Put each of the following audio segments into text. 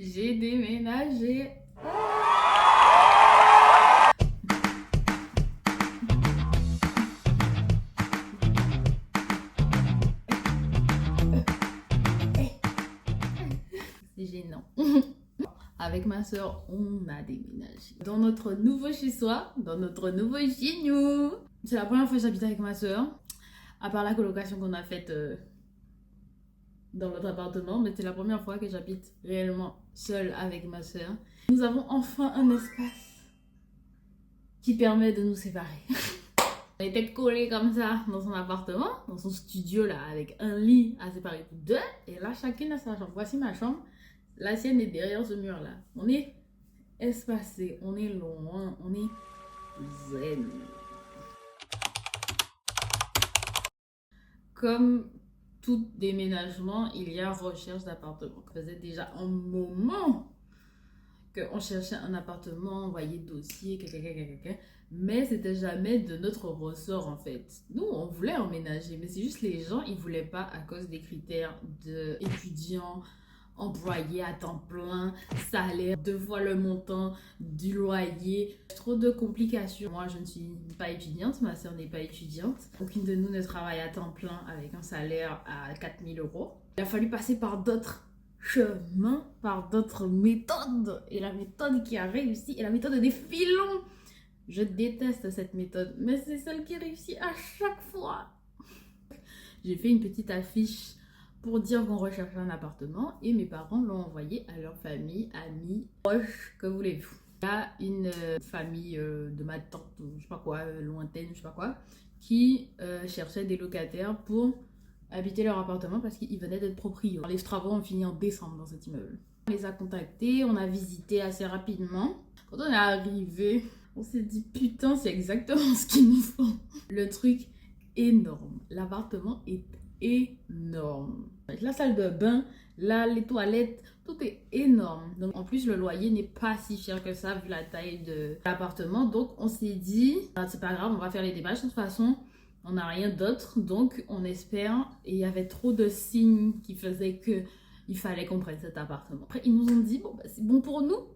J'ai déménagé. C'est gênant. Avec ma soeur, on a déménagé dans notre nouveau chez-soi, dans notre nouveau chez nous. C'est la première fois que j'habite avec ma soeur, à part la colocation qu'on a faite dans notre appartement, mais c'est la première fois que j'habite réellement seule avec ma soeur. Nous avons enfin un espace qui permet de nous séparer. On était collés comme ça dans son appartement, dans son studio là, avec un lit à séparer pour deux, et là chacune a sa chambre. Voici ma chambre, la sienne est derrière ce mur là. On est espacé, on est loin, on est zen. Comme tout déménagement, il y a recherche d'appartement. Ça faisait déjà un moment qu'on cherchait un appartement, on voyait dossier, mais c'était jamais de notre ressort en fait. Nous, on voulait emménager, mais c'est juste les gens, ils voulaient pas à cause des critères d'étudiants, employés à temps plein, salaire, 2 fois le montant du loyer, trop de complications. Moi, je ne suis pas étudiante, ma soeur n'est pas étudiante. Aucune de nous ne travaille à temps plein avec un salaire à 4000 euros. Il a fallu passer par d'autres chemins, par d'autres méthodes. Et la méthode qui a réussi est la méthode des filons. Je déteste cette méthode, mais c'est celle qui réussit à chaque fois. J'ai fait une petite affiche pour dire qu'on recherchait un appartement et mes parents l'ont envoyé à leur famille, amis, proches, que voulez-vous. Il y a une famille de ma tante, je sais pas quoi, lointaine, je sais pas quoi, qui cherchait des locataires pour habiter leur appartement parce qu'ils venaient d'être propriétaires. Les travaux ont fini en décembre dans cet immeuble. On les a contactés, on a visité assez rapidement. Quand on est arrivé, on s'est dit putain, c'est exactement ce qu'il nous faut. Le truc énorme, l'appartement est énorme. La salle de bain, là, les toilettes, tout est énorme. Donc en plus le loyer n'est pas si cher que ça vu la taille de l'appartement. Donc on s'est dit, ah, c'est pas grave, on va faire les démarches. De toute façon, on n'a rien d'autre, donc on espère. Et il y avait trop de signes qui faisaient que il fallait qu'on prenne cet appartement. Après ils nous ont dit, bon bah, c'est bon pour nous.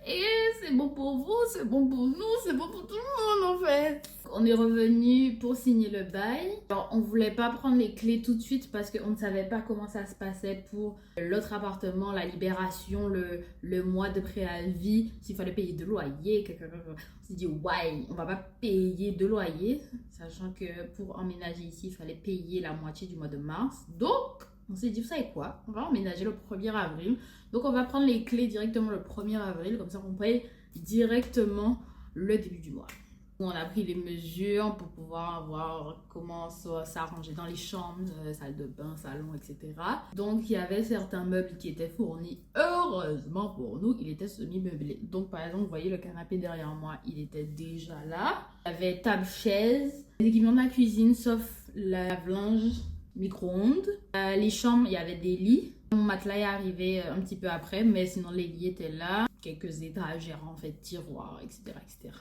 Et c'est bon pour vous, c'est bon pour nous, c'est bon pour tout le monde en fait. On est revenu pour signer le bail. Alors on voulait pas prendre les clés tout de suite parce qu'on ne savait pas comment ça se passait pour l'autre appartement, la libération, le mois de préavis, s'il fallait payer de loyer. On s'est dit ouais, on va pas payer de loyer, sachant que pour emménager ici, il fallait payer la moitié du mois de mars. Donc on s'est dit, vous savez quoi, on va emménager le 1er avril. Donc on va prendre les clés directement le 1er avril, comme ça on paye directement le début du mois. On a pris les mesures pour pouvoir voir comment s'arranger dans les chambres, salle de bain, salon, etc. Donc il y avait certains meubles qui étaient fournis. Heureusement pour nous, il était semi-meublé. Donc par exemple, vous voyez le canapé derrière moi, il était déjà là. Il y avait table, chaise, les équipements de la cuisine sauf la lave-linge, micro-ondes. Les chambres, il y avait des lits. Mon matelas est arrivé un petit peu après, mais sinon les lits étaient là. Quelques étagères, en fait, tiroirs, etc., etc.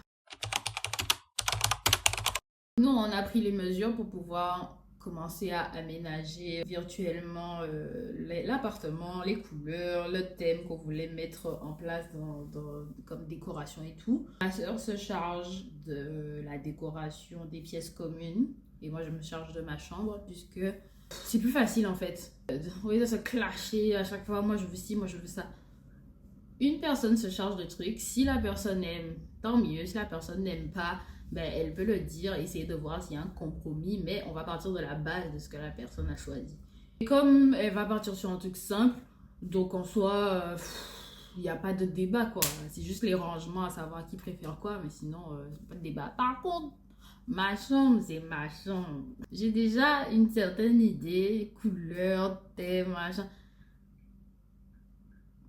Nous, on a pris les mesures pour pouvoir commencer à aménager virtuellement l'appartement, les couleurs, le thème qu'on voulait mettre en place comme décoration et tout. Ma soeur se charge de la décoration des pièces communes et moi je me charge de ma chambre puisque c'est plus facile en fait. Au lieu de se clasher à chaque fois, moi je veux ci, moi je veux ça. Une personne se charge de trucs, si la personne aime, tant mieux, si la personne n'aime pas, ben, elle peut le dire, essayer de voir s'il y a un compromis, mais on va partir de la base de ce que la personne a choisi. Et comme elle va partir sur un truc simple, donc en soi, il n'y a pas de débat quoi. C'est juste les rangements à savoir qui préfère quoi, mais sinon, pas de débat. Par contre, ma chambre, c'est ma chambre. J'ai déjà une certaine idée, couleur, thème, machin.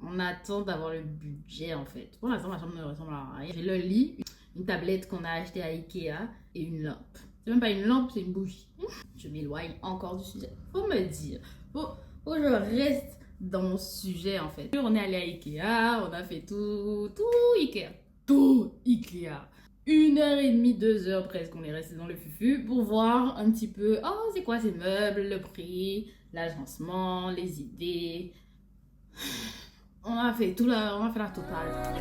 On attend d'avoir le budget en fait. Pour l'instant, ma chambre ne ressemble à rien. J'ai le lit, une tablette qu'on a achetée à Ikea et une lampe. C'est même pas une lampe, c'est une bougie. Je m'éloigne encore du sujet. Faut me dire. Faut que je reste dans mon sujet en fait. On est allé à Ikea, on a fait tout Ikea. Tout Ikea. 1h30, 2h presque, on est resté dans le fufu pour voir un petit peu, oh c'est quoi ces meubles, le prix, l'agencement, les idées. On a fait la totale.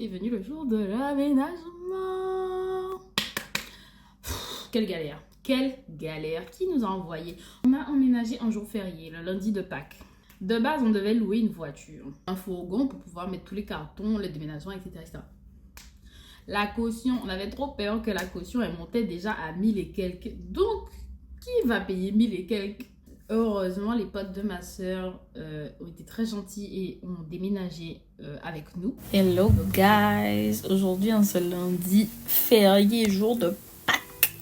Est venu le jour de l'aménagement. Quelle galère. Quelle galère. Qui nous a envoyé? On a emménagé un jour férié, le lundi de Pâques. De base, on devait louer une voiture, un fourgon pour pouvoir mettre tous les cartons, le déménagement, etc., etc. La caution, on avait trop peur que la caution, elle montait déjà à 1000 et quelques. Donc, qui va payer 1000 et quelques? Heureusement, les potes de ma soeur ont été très gentils et ont déménagé avec nous. Hello guys, aujourd'hui en ce lundi férié, jour de Pâques,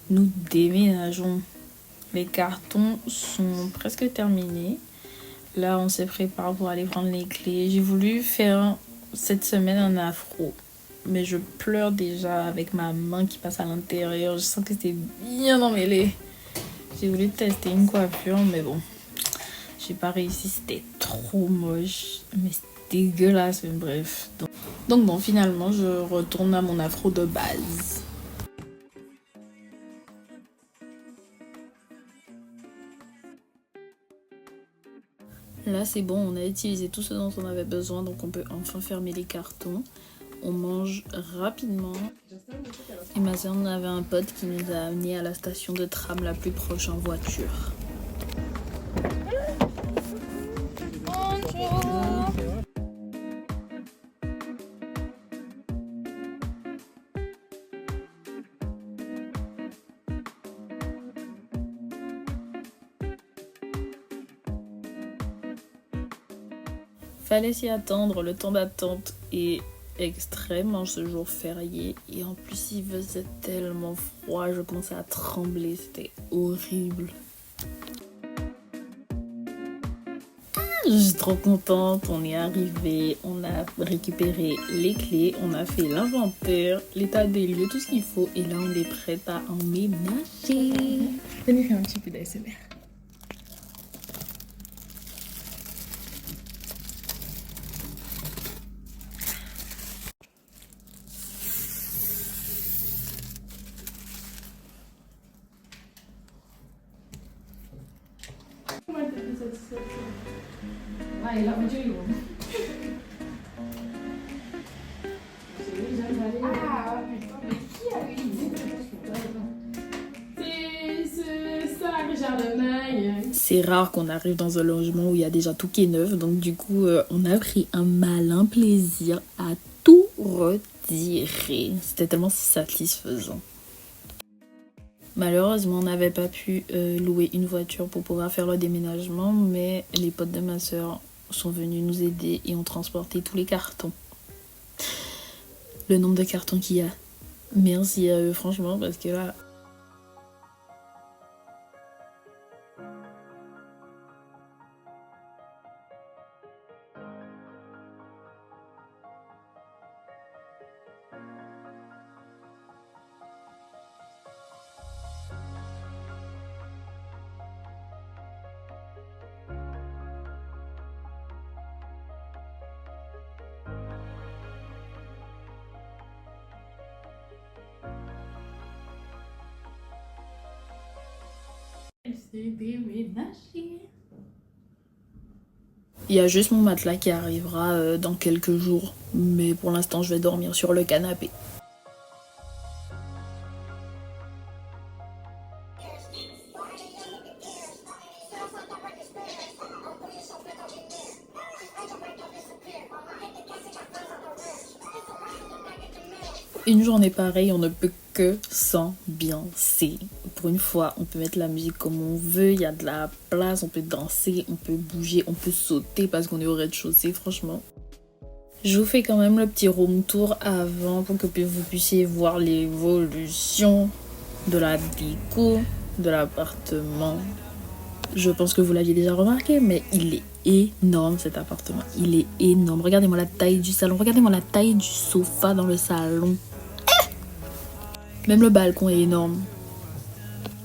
nous déménageons. Les cartons sont presque terminés. Là, on se prépare pour aller prendre les clés. J'ai voulu faire cette semaine un afro, mais je pleure déjà avec ma main qui passe à l'intérieur. Je sens que c'est bien emmêlé. J'ai voulu tester une coiffure, mais bon, j'ai pas réussi. C'était trop moche, mais c'était dégueulasse, mais bref. Donc bon, finalement, je retourne à mon afro de base. Là, c'est bon, on a utilisé tout ce dont on avait besoin, donc on peut enfin fermer les cartons. On mange rapidement. Et ma soeur, on avait un pote qui nous a amenés à la station de tram la plus proche en voiture. Bonjour. Fallait s'y attendre, le temps d'attente est extrême en ce jour férié et en plus il faisait tellement froid, je commençais à trembler, c'était horrible. Je suis trop contente, on est arrivé, on a récupéré les clés, on a fait l'inventaire, l'état des lieux, tout ce qu'il faut et là on est prête à emménager. Venez faire un petit peu d'ASMR. Ah, et la voiture est lourde. Ah, putain, mais qui a eu l'idée? C'est ça, Richard de Maille. C'est rare qu'on arrive dans un logement où il y a déjà tout qui est neuf, donc du coup on a pris un malin plaisir à tout retirer. C'était tellement satisfaisant. Malheureusement, on n'avait pas pu louer une voiture pour pouvoir faire le déménagement, mais les potes de ma soeur sont venus nous aider et ont transporté tous les cartons. Le nombre de cartons qu'il y a. Merci à eux, franchement, parce que là... Il y a juste mon matelas qui arrivera dans quelques jours, mais pour l'instant je vais dormir sur le canapé. Une journée pareille, on ne peut que s'ambiancer. Pour une fois, on peut mettre la musique comme on veut, il y a de la place, on peut danser, on peut bouger, on peut sauter parce qu'on est au rez-de-chaussée, franchement. Je vous fais quand même le petit room tour avant pour que vous puissiez voir l'évolution de la déco de l'appartement. Je pense que vous l'aviez déjà remarqué, mais il est énorme cet appartement. Il est énorme. Regardez-moi la taille du salon, regardez-moi la taille du sofa dans le salon. Même le balcon est énorme.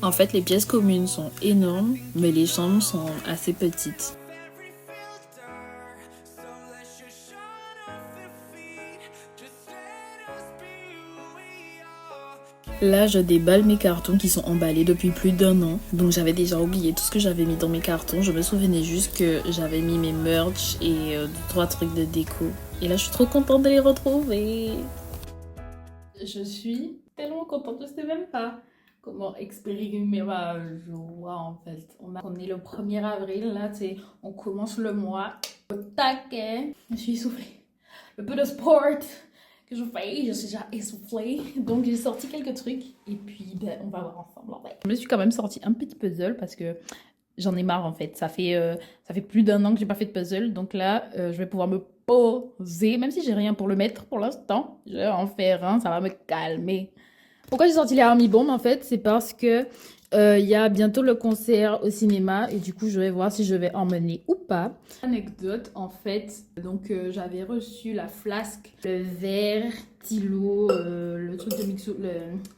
En fait, les pièces communes sont énormes, mais les chambres sont assez petites. Là, je déballe mes cartons qui sont emballés depuis plus d'1 an. Donc, j'avais déjà oublié tout ce que j'avais mis dans mes cartons. Je me souvenais juste que j'avais mis mes merch et 3 trucs de déco. Et là, je suis trop contente de les retrouver. Je suis tellement contente, je sais même pas comment exprimer ma joie en fait. On est le 1er avril, là, on commence le mois au taquet. Je suis essoufflée. Le peu de sport que je fais, je suis déjà essoufflée. Donc j'ai sorti quelques trucs et puis on va voir ensemble. Je me suis quand même sorti un petit puzzle parce que j'en ai marre en fait. Ça fait plus d'1 an que j'ai pas fait de puzzle. Donc là, je vais pouvoir me poser. Même si j'ai rien pour le mettre pour l'instant, je vais en faire un, ça va me calmer. Pourquoi j'ai sorti les Army Bomb en fait? C'est parce que il y a bientôt le concert au cinéma et du coup je vais voir si je vais emmener ou pas. Anecdote en fait, donc j'avais reçu la flasque, le verre, stylo, le truc de mixo,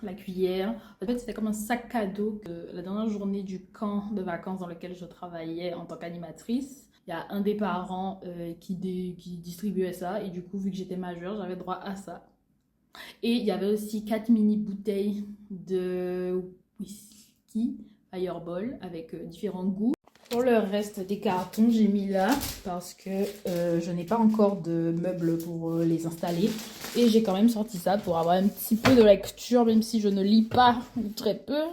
la cuillère. En fait c'était comme un sac cadeau la dernière journée du camp de vacances dans lequel je travaillais en tant qu'animatrice. Il y a un des parents qui distribuait ça et du coup vu que j'étais majeure j'avais droit à ça. Et il y avait aussi 4 mini bouteilles de whisky Fireball avec différents goûts. Pour le reste des cartons, j'ai mis là parce que je n'ai pas encore de meubles pour les installer. Et j'ai quand même sorti ça pour avoir un petit peu de lecture, même si je ne lis pas ou très peu.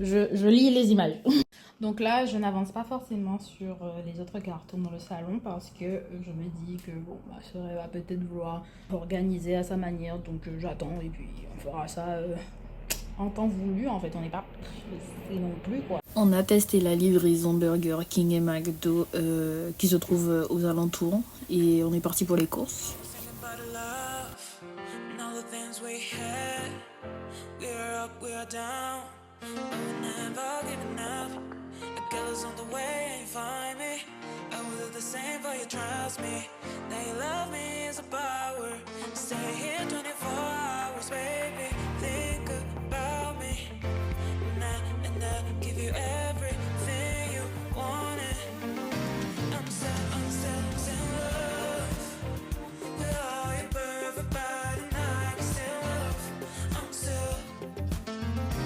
Je lis les images. Donc là, je n'avance pas forcément sur les autres cartons dans le salon parce que je me dis que bon, ma soeur va peut-être vouloir organiser à sa manière. Donc j'attends et puis on fera ça en temps voulu. En fait, on n'est pas pressé non plus quoi. On a testé la livraison Burger King et McDo qui se trouve aux alentours et on est parti pour les courses. On the way and find me. I will do the same for you, trust me. Now you love me is a power. Stay here 24 hours, baby. Think about me. And I'll give you everything you wanted. I'm still in love with all your perfect body. I can still love. I'm still in love.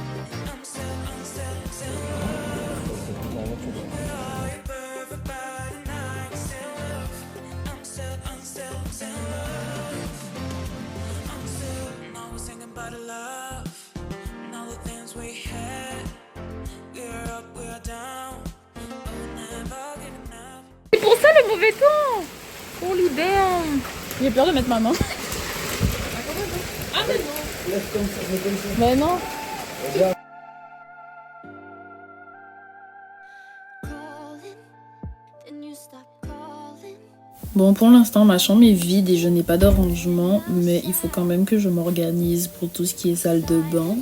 C'est pour ça le mauvais temps. Pour l'hiver. J'ai peur de mettre ma main. Ah mais non. Mais non. Bon, pour l'instant, ma chambre est vide et je n'ai pas d'arrangement, mais il faut quand même que je m'organise pour tout ce qui est salle de bain.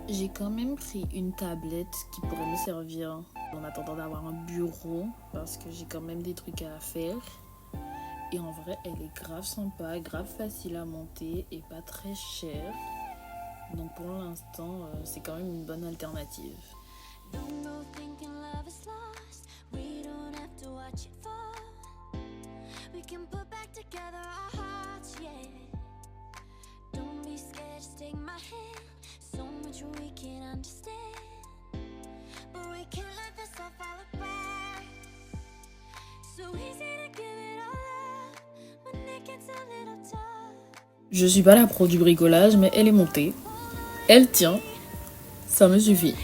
J'ai quand même pris une tablette qui pourrait me servir en attendant d'avoir un bureau parce que j'ai quand même des trucs à faire. Et en vrai, elle est grave sympa, grave facile à monter et pas très chère. Donc pour l'instant, c'est quand même une bonne alternative. Je suis pas la pro du bricolage, mais elle est montée. Elle tient. Ça me suffit.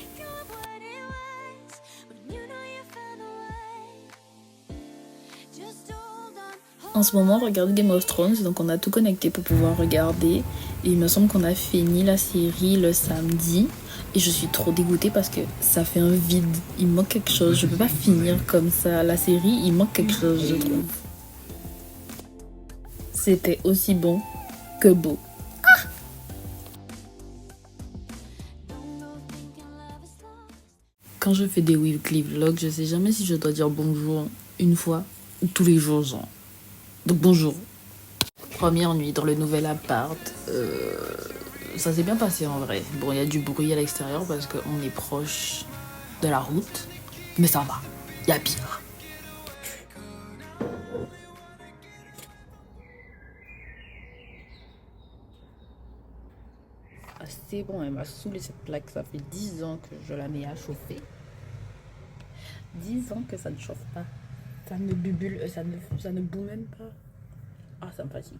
En ce moment, on regarde Game of Thrones, donc on a tout connecté pour pouvoir regarder. Et il me semble qu'on a fini la série le samedi. Et je suis trop dégoûtée parce que ça fait un vide. Il manque quelque chose. Je peux pas finir comme ça. La série, il manque quelque chose, je trouve. C'était aussi bon que beau. Quand je fais des weekly vlogs, je sais jamais si je dois dire bonjour une fois ou tous les jours, genre. Donc bonjour. Première nuit dans le nouvel appart. Ça s'est bien passé en vrai. Bon, il y a du bruit à l'extérieur parce qu'on est proche de la route. Mais ça va. Il y a pire. Ah, c'est bon, elle m'a saoulé cette plaque. Ça fait 10 ans que je la mets à chauffer. 10 ans que ça ne chauffe pas. Ça ne bubule, ça ne boue même pas. Ah, ça me fatigue.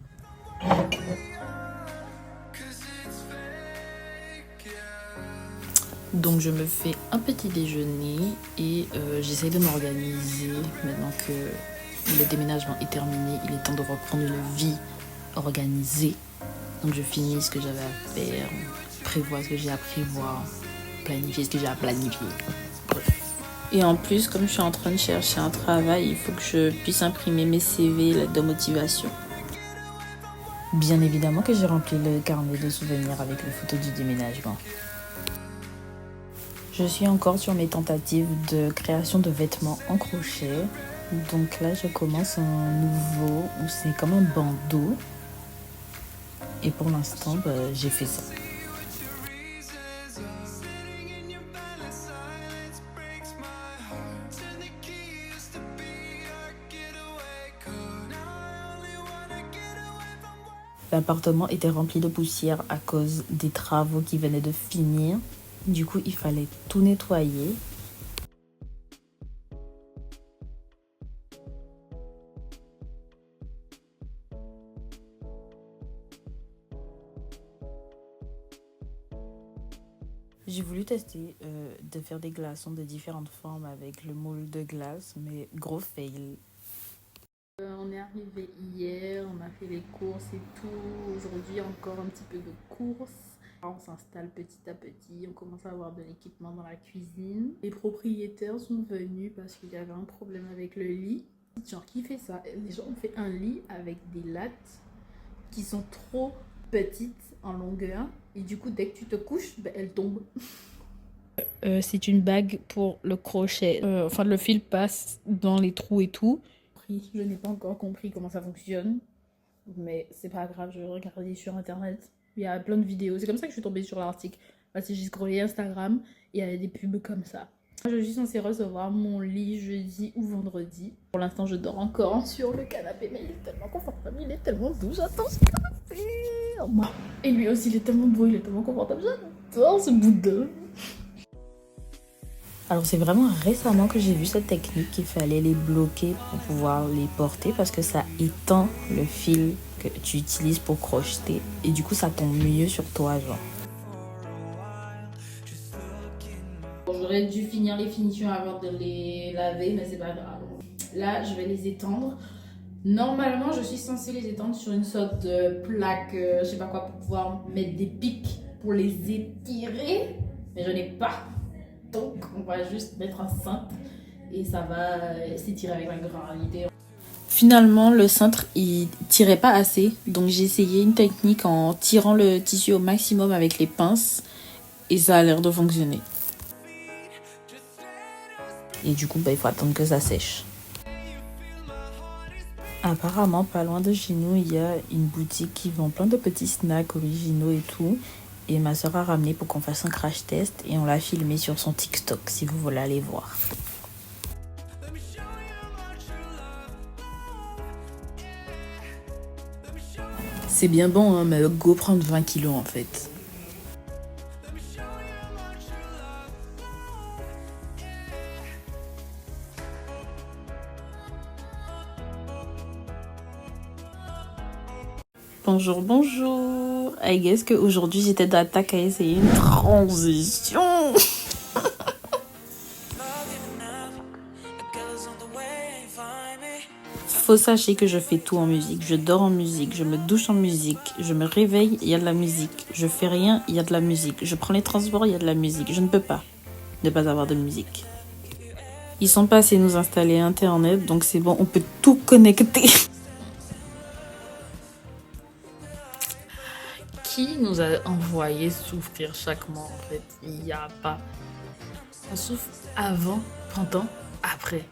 Donc je me fais un petit déjeuner et j'essaie de m'organiser. Maintenant que le déménagement est terminé, il est temps de reprendre une vie organisée. Donc je finis ce que j'avais à faire, prévoir ce que j'ai à prévoir, planifier ce que j'ai à planifier. Bref. Et en plus, comme je suis en train de chercher un travail, il faut que je puisse imprimer mes CV, lettres de motivation. Bien évidemment que j'ai rempli le carnet de souvenirs avec les photos du déménagement. Je suis encore sur mes tentatives de création de vêtements en crochet. Donc là, je commence un nouveau où c'est comme un bandeau. Et pour l'instant, j'ai fait ça. L'appartement était rempli de poussière à cause des travaux qui venaient de finir. Du coup, il fallait tout nettoyer. J'ai voulu tester de faire des glaçons de différentes formes avec le moule de glace, mais gros fail. On est arrivé hier, on a fait les courses et tout. Aujourd'hui, encore un petit peu de courses. On s'installe petit à petit, on commence à avoir de l'équipement dans la cuisine. Les propriétaires sont venus parce qu'il y avait un problème avec le lit. Genre, qui fait ça? Les gens ont fait un lit avec des lattes qui sont trop petites en longueur. Et du coup, dès que tu te couches, elles tombent. C'est une bague pour le crochet. Enfin, le fil passe dans les trous et tout. Je n'ai pas encore compris comment ça fonctionne. Mais c'est pas grave, je vais regarder sur internet. Il y a plein de vidéos. C'est comme ça que je suis tombée sur l'article. Parce que j'ai scrollé Instagram et il y avait des pubs comme ça. Je suis censée recevoir mon lit jeudi ou vendredi. Pour l'instant, je dors encore sur le canapé. Mais il est tellement confortable, il est tellement doux. J'attends ce canapé. Et lui aussi, il est tellement beau, il est tellement confortable. J'adore ce boudin. Alors c'est vraiment récemment que j'ai vu cette technique qu'il fallait les bloquer pour pouvoir les porter parce que ça étend le fil que tu utilises pour crocheter et du coup ça tombe mieux sur toi genre. J'aurais dû finir les finitions avant de les laver mais c'est pas grave. Là je vais les étendre. Normalement je suis censée les étendre sur une sorte de plaque, je sais pas quoi, pour pouvoir mettre des pics pour les étirer mais je n'ai pas. Donc on va juste mettre un cintre et ça va s'étirer avec la granulité. Finalement le cintre il tirait pas assez donc j'ai essayé une technique en tirant le tissu au maximum avec les pinces et ça a l'air de fonctionner. Et du coup il faut attendre que ça sèche. Apparemment pas loin de chez nous il y a une boutique qui vend plein de petits snacks originaux et tout. Et ma soeur a ramené pour qu'on fasse un crash test et on l'a filmé sur son TikTok si vous voulez aller voir. C'est bien bon hein, mais go prendre 20 kilos en fait. Bonjour, bonjour. I guess qu'aujourd'hui j'étais d'attaque à essayer une transition. faut sachez que je fais tout en musique. Je dors en musique, je me douche en musique, je me réveille, il y a de la musique. Je fais rien, il y a de la musique. Je prends les transports, il y a de la musique. Je ne peux pas ne pas avoir de musique. Ils sont passés nous installer Internet, donc c'est bon, on peut tout connecter. Qui nous a envoyé souffrir chaque mois en fait? Il n'y a pas. On souffre avant, pendant, après.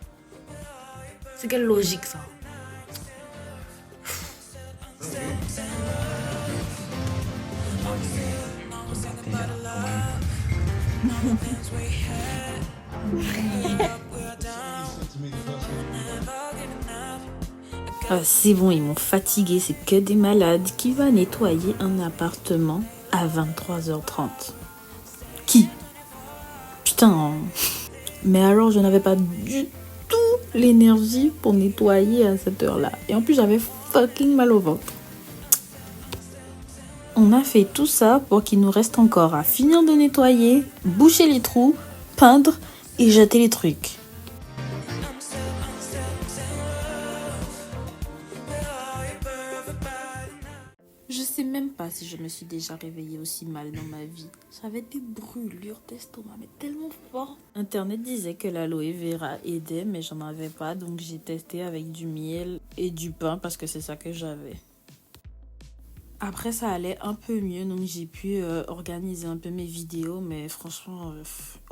C'est quelle logique ça? Ah, c'est bon, ils m'ont fatigué, c'est que des malades. Qui va nettoyer un appartement à 23h30? Qui? Putain. Mais alors, je n'avais pas du tout l'énergie pour nettoyer à cette heure-là. Et en plus, j'avais fucking mal au ventre. On a fait tout ça pour qu'il nous reste encore à finir de nettoyer, boucher les trous, peindre et jeter les trucs. Je sais même pas si je me suis déjà réveillée aussi mal dans ma vie. J'avais des brûlures d'estomac, mais tellement fort. Internet disait que l'aloe vera aidait, mais j'en avais pas, donc j'ai testé avec du miel et du pain parce que c'est ça que j'avais. Après, ça allait un peu mieux, donc j'ai pu organiser un peu mes vidéos, mais franchement,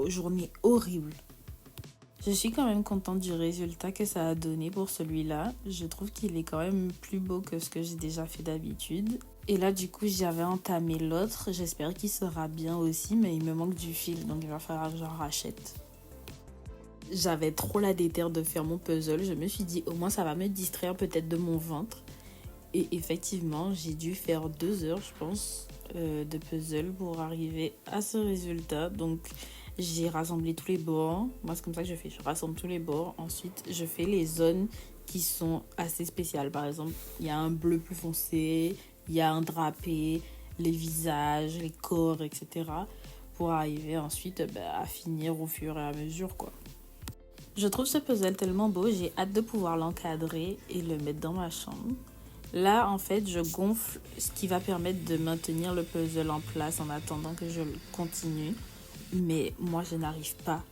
journée horrible. Je suis quand même contente du résultat que ça a donné pour celui-là. Je trouve qu'il est quand même plus beau que ce que j'ai déjà fait d'habitude. Et là, du coup, j'avais entamé l'autre. J'espère qu'il sera bien aussi, mais il me manque du fil, donc il va falloir que j'en rachète. J'avais trop la déterre de faire mon puzzle. Je me suis dit, au moins, ça va me distraire peut-être de mon ventre. Et effectivement, j'ai dû faire 2 heures, je pense, de puzzle pour arriver à ce résultat. Donc, j'ai rassemblé tous les bords. Moi, c'est comme ça que je fais. Je rassemble tous les bords. Ensuite, je fais les zones qui sont assez spéciales. Par exemple, il y a un bleu plus foncé, il y a un drapé, les visages, les corps, etc. Pour arriver ensuite à finir au fur et à mesure, quoi. Je trouve ce puzzle tellement beau. J'ai hâte de pouvoir l'encadrer et le mettre dans ma chambre. Là, en fait, je gonfle, ce qui va permettre de maintenir le puzzle en place en attendant que je le continue. Mais moi, je n'arrive pas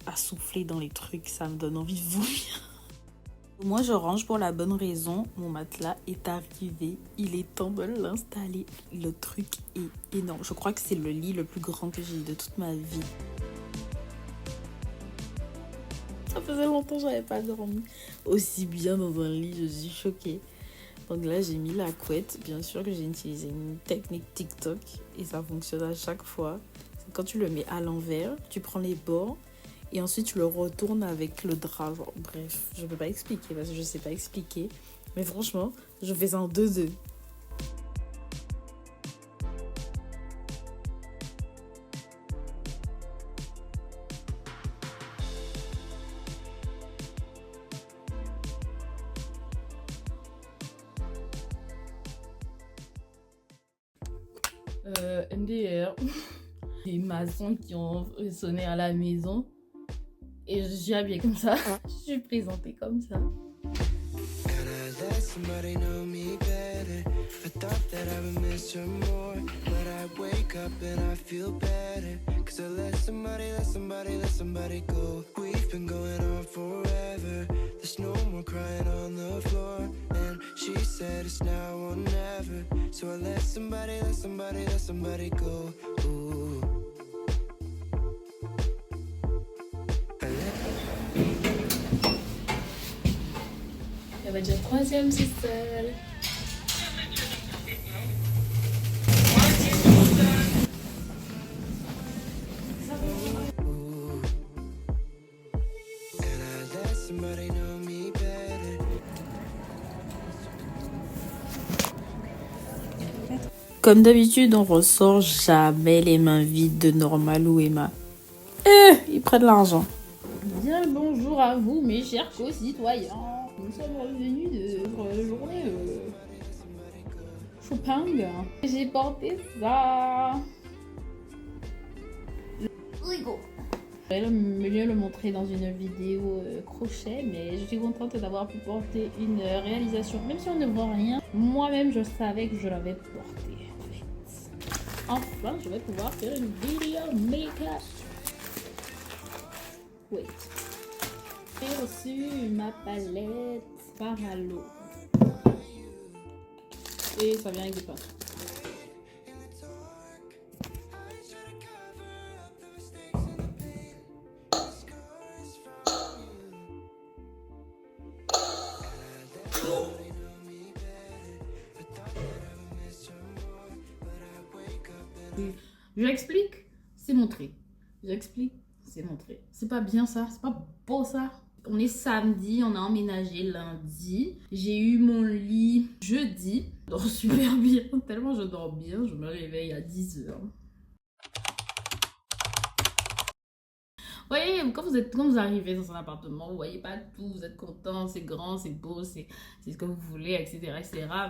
à souffler dans les trucs. Ça me donne envie de vomir. Moi, je range pour la bonne raison. Mon matelas est arrivé. Il est temps de l'installer. Le truc est énorme. Je crois que c'est le lit le plus grand que j'ai eu de toute ma vie. Ça faisait longtemps que je n'avais pas dormi aussi bien dans un lit. Je suis choquée. Donc là, j'ai mis la couette. Bien sûr que j'ai utilisé une technique TikTok et ça fonctionne à chaque fois. Quand tu le mets à l'envers, tu prends les bords et ensuite tu le retournes avec le drap. Genre, bref, je peux pas expliquer parce que je sais pas expliquer. Mais franchement, je fais ça en 2 heures. MDR, les maçons qui ont sonné à la maison et je suis habillée comme ça, je suis présentée comme ça. There's no more crying on the floor, and she said it's now or never. So I let somebody go. Ooh. Elle va dire 3e sous-sol. Comme d'habitude, on ressort jamais les mains vides de Normal ou Emma. Ils prennent l'argent. Bien le bonjour à vous, mes chers co-citoyens. Nous sommes revenus de journée shopping. J'ai porté ça. Rigo. Je vais mieux le montrer dans une vidéo crochet, mais je suis contente d'avoir pu porter une réalisation. Même si on ne voit rien, moi-même je savais que je l'avais porté en fait. Enfin, je vais pouvoir faire une vidéo make-up. Wait. J'ai reçu ma palette Paralo. Et ça vient avec des pinceaux. J'explique, c'est montré. J'explique, c'est montré. C'est pas bien ça, c'est pas beau ça. On est samedi, on a emménagé lundi. J'ai eu mon lit jeudi. Je dors super bien, tellement je dors bien, je me réveille à 10h. Vous voyez, quand vous arrivez dans un appartement, vous voyez pas tout, vous êtes content, c'est grand, c'est beau, c'est ce que vous voulez, etc.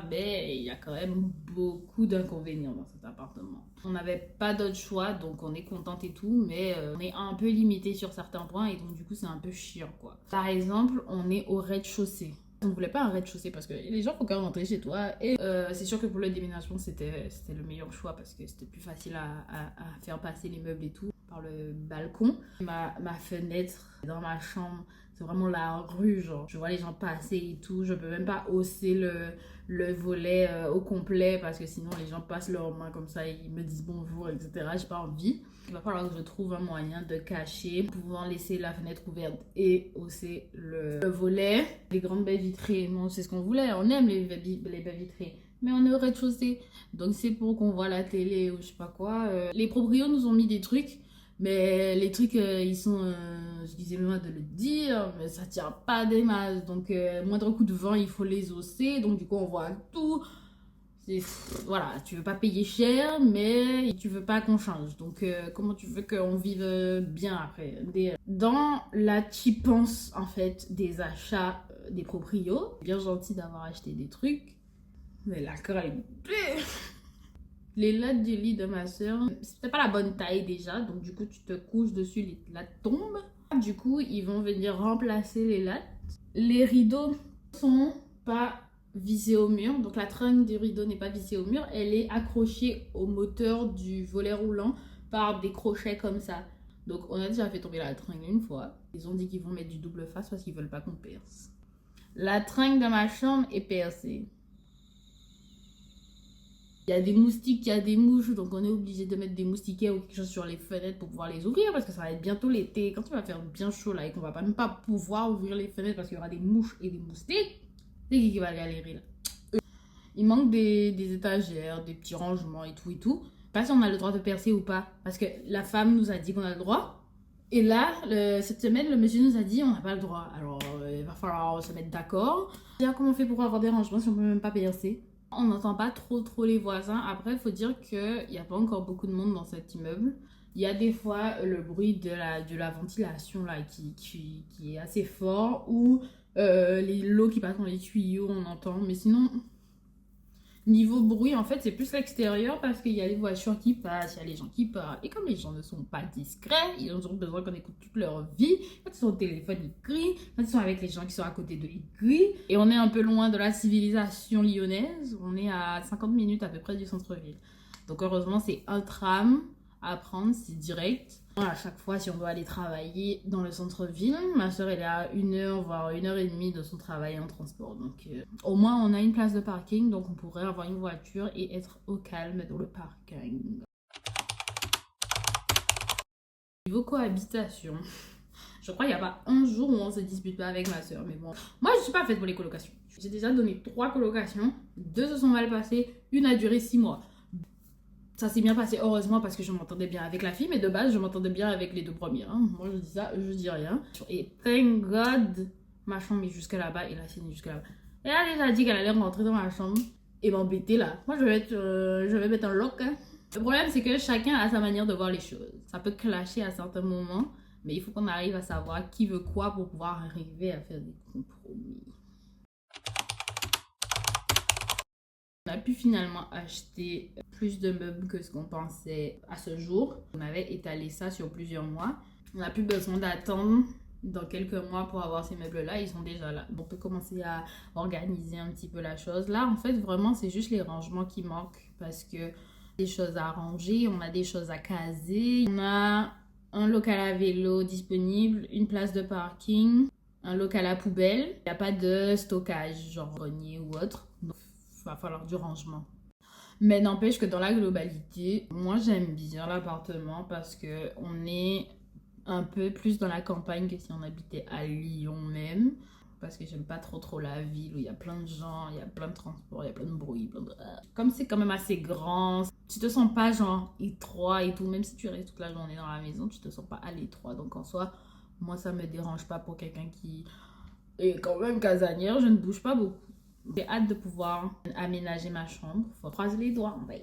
Mais il y a quand même beaucoup d'inconvénients dans cet appartement. On n'avait pas d'autre choix, donc on est contente et tout, mais on est un peu limité sur certains points et donc du coup c'est un peu chiant quoi. Par exemple, on est au rez-de-chaussée. On ne voulait pas un rez-de-chaussée parce que les gens font quand même rentrer chez toi. Et c'est sûr que pour le déménagement, c'était le meilleur choix parce que c'était plus facile à faire passer les meubles et tout par le balcon. Ma fenêtre dans ma chambre, c'est vraiment la rue, genre. Je vois les gens passer et tout. Je peux même pas hausser le volet au complet parce que sinon les gens passent leurs mains comme ça et ils me disent bonjour, etc. J'ai pas envie. Il va falloir que je trouve un moyen de cacher, pouvant laisser la fenêtre ouverte et hausser le volet. Les grandes baies vitrées, non, c'est ce qu'on voulait. On aime les baies vitrées. Mais on est au rez-de-chaussée. Donc c'est pour qu'on voit la télé ou je sais pas quoi. Les proprios nous ont mis des trucs. Mais les trucs, ils sont, excusez-moi de le dire, mais ça tient pas des masses. Donc, moindre coup de vent, il faut les hausser. Donc, du coup, on voit tout. Voilà, tu veux pas payer cher, mais tu veux pas qu'on change. Donc, comment tu veux qu'on vive bien après? Dans la cheapance, en fait, des achats des proprios, bien gentil d'avoir acheté des trucs. Mais la qualité... Les lattes du lit de ma soeur, c'était pas la bonne taille déjà, donc du coup tu te couches dessus, les lattes tombent. Du coup ils vont venir remplacer les lattes. Les rideaux sont pas vissés au mur, donc la tringle du rideau n'est pas vissée au mur, elle est accrochée au moteur du volet roulant par des crochets comme ça. Donc on a déjà fait tomber la tringle une fois. Ils ont dit qu'ils vont mettre du double face parce qu'ils veulent pas qu'on perce. La tringle de ma chambre est percée. Il y a des moustiques, il y a des mouches, donc on est obligé de mettre des moustiquaires ou quelque chose sur les fenêtres pour pouvoir les ouvrir parce que ça va être bientôt l'été. Quand il va faire bien chaud là et qu'on va même pas pouvoir ouvrir les fenêtres parce qu'il y aura des mouches et des moustiques, c'est qui va galérer là? Il manque des étagères, des petits rangements et tout et tout. Pas si on a le droit de percer ou pas parce que la femme nous a dit qu'on a le droit. Et là, cette semaine, le monsieur nous a dit on n'a pas le droit. Alors il va falloir se mettre d'accord. Comment on fait pour avoir des rangements si on peut même pas percer? On n'entend pas trop les voisins. Après, il faut dire qu'il n'y a pas encore beaucoup de monde dans cet immeuble. Il y a des fois le bruit de la ventilation là, qui est assez fort ou l'eau qui passe dans les tuyaux, on entend. Mais sinon, niveau bruit, en fait, c'est plus l'extérieur parce qu'il y a les voitures qui passent, il y a les gens qui parlent. Et comme les gens ne sont pas discrets, ils ont besoin qu'on écoute toute leur vie. Quand ils sont au téléphone, ils crient. Quand ils sont avec les gens qui sont à côté d'eux, ils crient. Et on est un peu loin de la civilisation lyonnaise. On est à 50 minutes à peu près du centre-ville. Donc heureusement, c'est un tram à prendre, c'est direct. À chaque fois, si on doit aller travailler dans le centre-ville, ma soeur elle est à 1h, voire 1h30 de son travail en transport. Donc au moins, on a une place de parking, donc on pourrait avoir une voiture et être au calme dans le parking. Niveau cohabitation, je crois qu'il n'y a pas un jour où on se dispute pas avec ma soeur. Mais bon, moi je suis pas faite pour les colocations. J'ai déjà donné 3 colocations, 2 se sont mal passées, une a duré 6 mois. Ça s'est bien passé, heureusement, parce que je m'entendais bien avec la fille, mais de base, je m'entendais bien avec les 2 premières. Hein. Moi, je dis ça, je dis rien. Et thank God, ma chambre est jusque là-bas et la sienne est jusque là-bas. Elle a déjà dit qu'elle allait rentrer dans ma chambre et m'embêter là. Moi, je vais mettre un lock. Hein. Le problème, c'est que chacun a sa manière de voir les choses. Ça peut clasher à certains moments, mais il faut qu'on arrive à savoir qui veut quoi pour pouvoir arriver à faire des compromis. On a pu finalement acheter plus de meubles que ce qu'on pensait à ce jour. On avait étalé ça sur plusieurs mois. On n'a plus besoin d'attendre dans quelques mois pour avoir ces meubles-là, ils sont déjà là. On peut commencer à organiser un petit peu la chose. Là, en fait, vraiment, c'est juste les rangements qui manquent parce que des choses à ranger, on a des choses à caser, on a un local à vélo disponible, une place de parking, un local à poubelle. Il n'y a pas de stockage, genre grenier ou autre. Donc, il va falloir du rangement. Mais n'empêche que dans la globalité, moi j'aime bien l'appartement parce que on est un peu plus dans la campagne que si on habitait à Lyon même. Parce que j'aime pas trop la ville où il y a plein de gens, il y a plein de transports, il y a plein de bruit. Comme c'est quand même assez grand, tu te sens pas genre étroit et tout. Même si tu restes toute la journée dans la maison, tu te sens pas à l'étroit. Donc en soi, moi ça me dérange pas pour quelqu'un qui est quand même casanière. Je ne bouge pas beaucoup. J'ai hâte de pouvoir aménager ma chambre. Faut croiser les doigts, on va y.